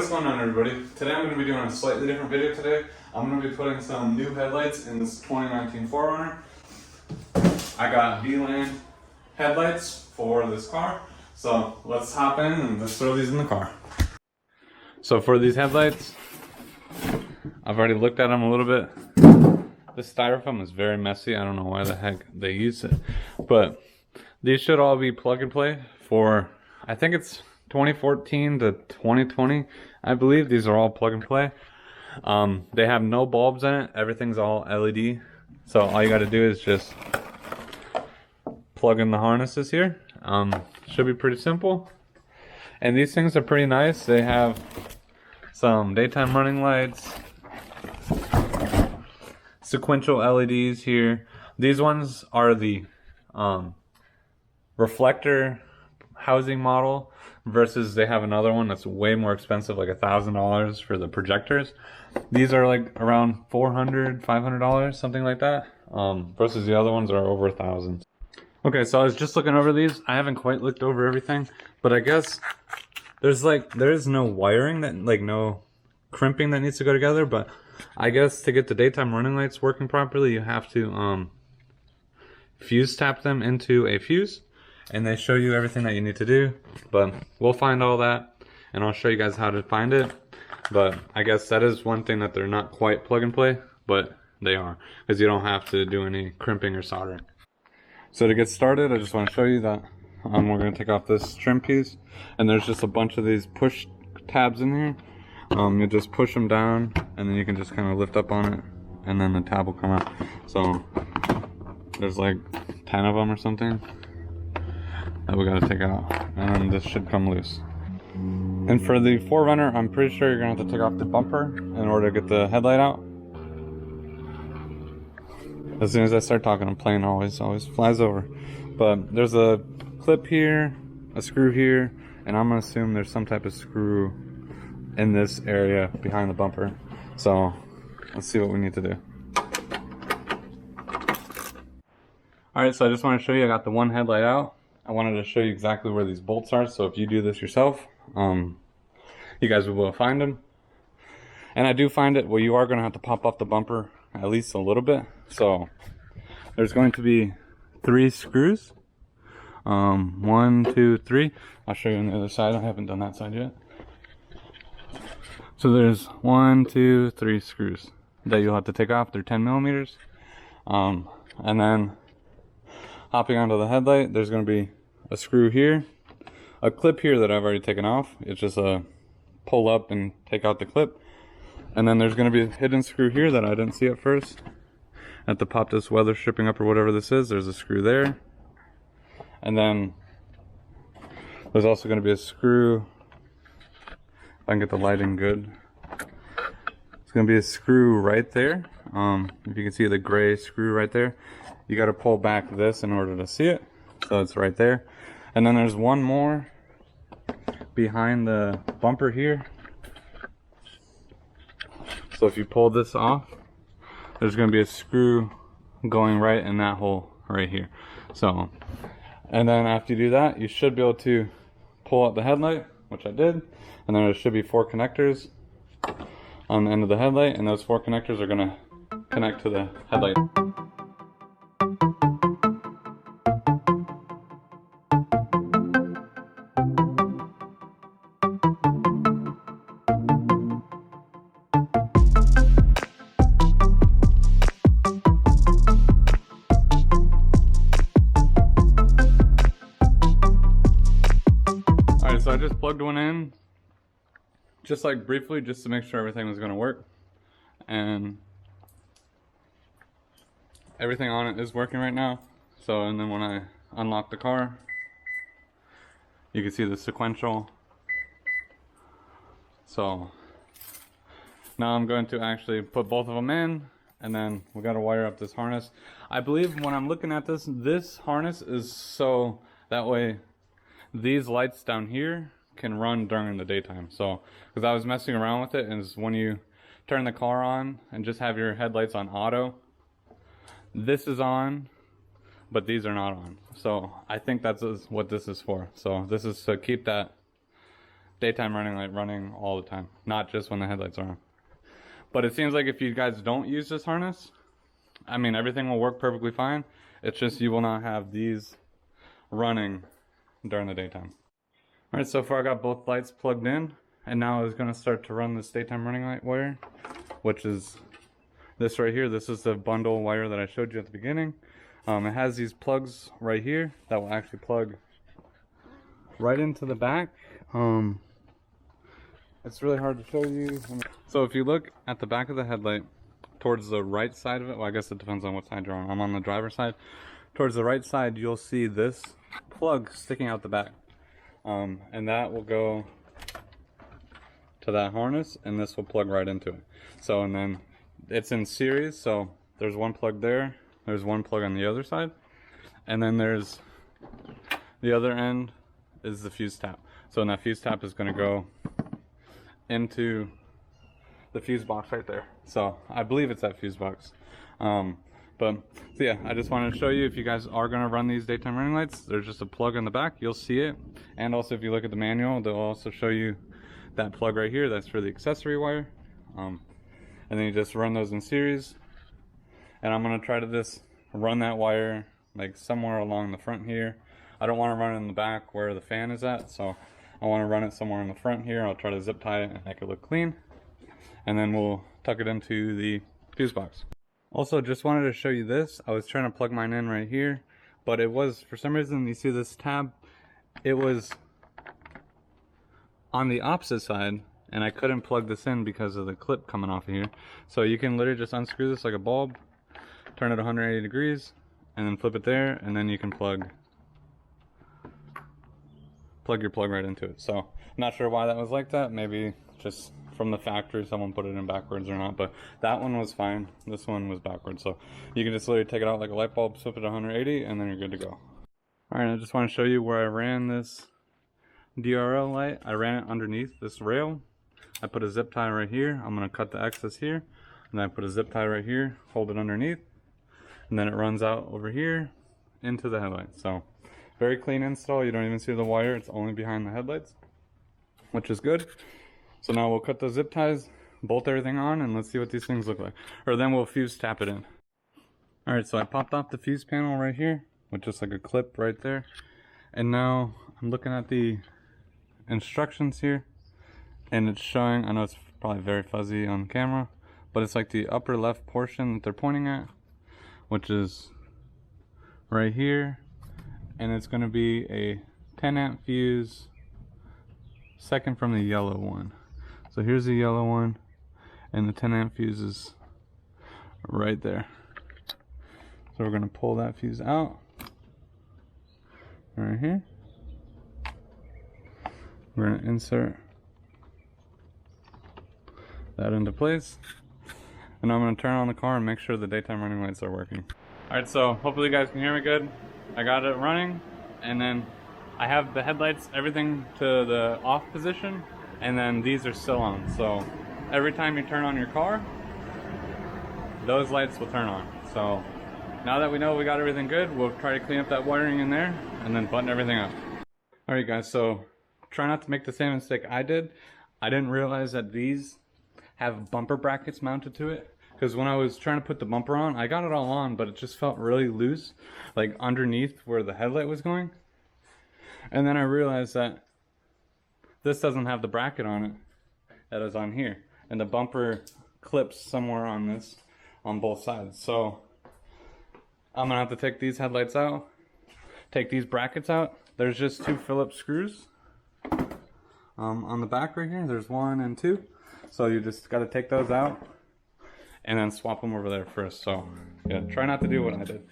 What's going on, everybody? Today I'm going to be doing a slightly different video today. I'm going to be putting some new headlights in this 2019 4Runner. I got VLAND headlights for this car. So let's hop in and let's throw these in the car. So for these headlights, I've already looked at them a little bit. This styrofoam is very messy. I don't know why the heck they use it. But these should all be plug and play for, I think it's 2014 to 2020. I believe these are all plug and play. They have no bulbs in it. Everything's all LED. So all you got to do is just plug in the harnesses here. Should be pretty simple. And these things are pretty nice. They have some daytime running lights, sequential LEDs here. These ones are the reflector housing model, versus they have another one that's way more expensive, like $1,000 for the projectors. These are like around $400, $500, something like that, versus the other ones are over $1,000. Okay, so I was just looking over these. I haven't quite looked over everything, but I guess there is no wiring, that like no crimping that needs to go together. But I guess to get the daytime running lights working properly, you have to fuse tap them into a fuse, and they show you everything that you need to do. But we'll find all that, and I'll show you guys how to find it. But I guess that is one thing that they're not quite plug and play, but they are, because you don't have to do any crimping or soldering. So to get started, I just want to show you that we're going to take off this trim piece, and there's just a bunch of these push tabs in here. You just push them down, and then you can just kind of lift up on it, and then the tab will come out. So there's like 10 of them or something that we got to take out, and this should come loose. And for the 4Runner, I'm pretty sure you're going to have to take off the bumper in order to get the headlight out. As soon as I start talking, I'm playing always flies over. But there's a clip here, a screw here, and I'm gonna assume there's some type of screw in this area behind the bumper. So let's see what we need to do. Alright, so I just want to show you, I got the one headlight out. I wanted to show you exactly where these bolts are, so if you do this yourself, you guys will be able to find them. And I do find it, well, you are gonna have to pop off the bumper at least a little bit. So there's going to be 3 screws. 1, 2, 3. I'll show you on the other side. I haven't done that side yet. So there's 1, 2, 3 screws that you'll have to take off. They're 10 millimeters. And then hopping onto the headlight, there's going to be a screw here, a clip here that I've already taken off. It's just a pull up and take out the clip. And then there's going to be a hidden screw here that I didn't see at first. At the pop this weather stripping up or whatever this is, there's a screw there. And then there's also going to be a screw, if I can get the lighting good. It's going to be a screw right there. If you can see the gray screw right there, you got to pull back this in order to see it. So it's right there. And then there's one more behind the bumper here. So if you pull this off, there's going to be a screw going right in that hole right here. So, and then after you do that, you should be able to pull out the headlight, which I did. And then there should be 4 connectors on the end of the headlight, and those 4 connectors are going to connect to the headlight. So I just plugged one in, just like briefly, just to make sure everything was going to work, and everything on it is working right now. So, and then when I unlock the car, you can see the sequential. So now I'm going to actually put both of them in, and then we got to wire up this harness. I believe when I'm looking at this harness is so that way these lights down here can run during the daytime. So, because I was messing around with it, is when you turn the car on and just have your headlights on auto, this is on, but these are not on. So I think that's what this is for. So this is to keep that daytime running light running all the time, not just when the headlights are on. But it seems like if you guys don't use this harness, I mean, everything will work perfectly fine. It's just you will not have these running during the daytime. All right, so far I got both lights plugged in, and now I was gonna start to run this daytime running light wire, which is this right here. This is the bundle wire that I showed you at the beginning. It has these plugs right here that will actually plug right into the back. It's really hard to show you. So if you look at the back of the headlight, towards the right side of it, well, I guess it depends on what side you're on. I'm on the driver's side. Towards the right side, you'll see this plug sticking out the back. And that will go to that harness, and this will plug right into it. So, and then it's in series, so there's one plug there, there's one plug on the other side, and then there's the other end is the fuse tap. So and that fuse tap is going to go into the fuse box right there. So I believe it's that fuse box. So yeah, I just wanted to show you, if you guys are going to run these daytime running lights, there's just a plug in the back, you'll see it. And also if you look at the manual, they'll also show you that plug right here, that's for the accessory wire. And then you just run those in series. And I'm going to try to just run that wire like somewhere along the front here. I don't want to run it in the back where the fan is at, so I want to run it somewhere in the front here. I'll try to zip tie it and make it look clean. And then we'll tuck it into the fuse box. Also, just wanted to show you this. I was trying to plug mine in right here, but it was, for some reason, you see this tab, it was on the opposite side, and I couldn't plug this in because of the clip coming off of here. So you can literally just unscrew this like a bulb, turn it 180 degrees, and then flip it there, and then you can plug your plug right into it. So I'm not sure why that was like that. Maybe just from the factory someone put it in backwards or not, but that one was fine. This one was backwards, so you can just literally take it out like a light bulb, flip it 180, and then you're good to go. All right, I just want to show you where I ran this DRL light. I ran it underneath this rail. I put a zip tie right here. I'm going to cut the excess here, and then I put a zip tie right here, hold it underneath, and then it runs out over here into the headlights. So very clean install. You don't even see the wire, it's only behind the headlights, which is good. So now we'll cut those zip ties, bolt everything on, and let's see what these things look like. Or then we'll fuse tap it in. All right, so I popped off the fuse panel right here with just like a clip right there. And now I'm looking at the instructions here, and it's showing, I know it's probably very fuzzy on camera, but it's like the upper left portion that they're pointing at, which is right here. And it's gonna be a 10 amp fuse, second from the yellow one. So here's the yellow one, and the 10 amp fuse is right there. So we're gonna pull that fuse out right here. We're gonna insert that into place, and I'm gonna turn on the car and make sure the daytime running lights are working. All right, so hopefully you guys can hear me good. I got it running, and then I have the headlights, everything to the off position, and then these are still on. So every time you turn on your car, those lights will turn on. So now that we know we got everything good, we'll try to clean up that wiring in there and then button everything up. All right guys, so try not to make the same mistake I did. I didn't realize that these have bumper brackets mounted to it. Because when I was trying to put the bumper on, I got it all on, but it just felt really loose, like underneath where the headlight was going. And then I realized that this doesn't have the bracket on it that is on here. And the bumper clips somewhere on this, on both sides. So I'm gonna have to take these headlights out, take these brackets out. There's just 2 Phillips screws on the back right here. There's 1 and 2. So you just gotta take those out and then swap them over there first. So yeah, try not to do what I did.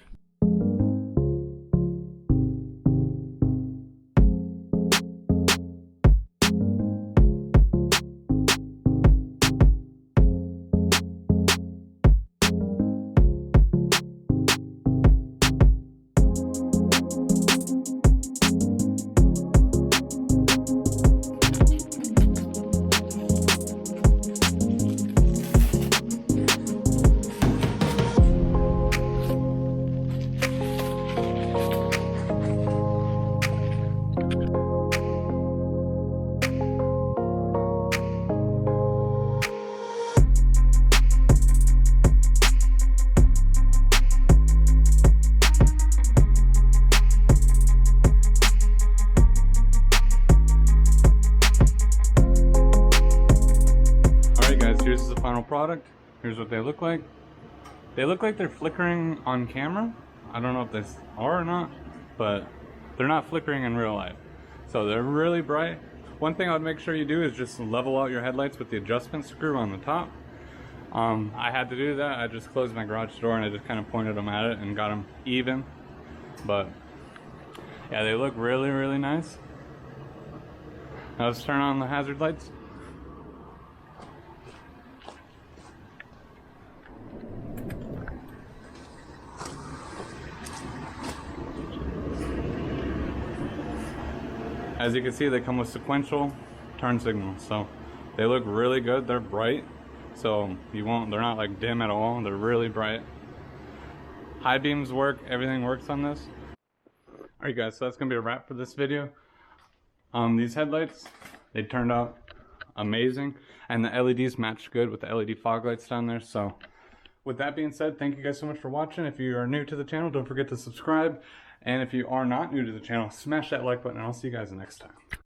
product. Here's what they look like. They look like they're flickering on camera. I don't know if they are or not, but they're not flickering in real life. So they're really bright. One thing I would make sure you do is just level out your headlights with the adjustment screw on the top. I had to do that. I just closed my garage door and I just kind of pointed them at it and got them even. But yeah, they look really, really nice. Now let's turn on the hazard lights. As you can see, they come with sequential turn signals, so they look really good. They're bright, so they're not like dim at all. They're really bright. High beams work, everything works on this. Alright guys, so that's gonna be a wrap for this video. These headlights, they turned out amazing, and the LEDs matched good with the LED fog lights down there. So with that being said, thank you guys so much for watching. If you are new to the channel, don't forget to subscribe. And if you are not new to the channel, smash that like button, and I'll see you guys next time.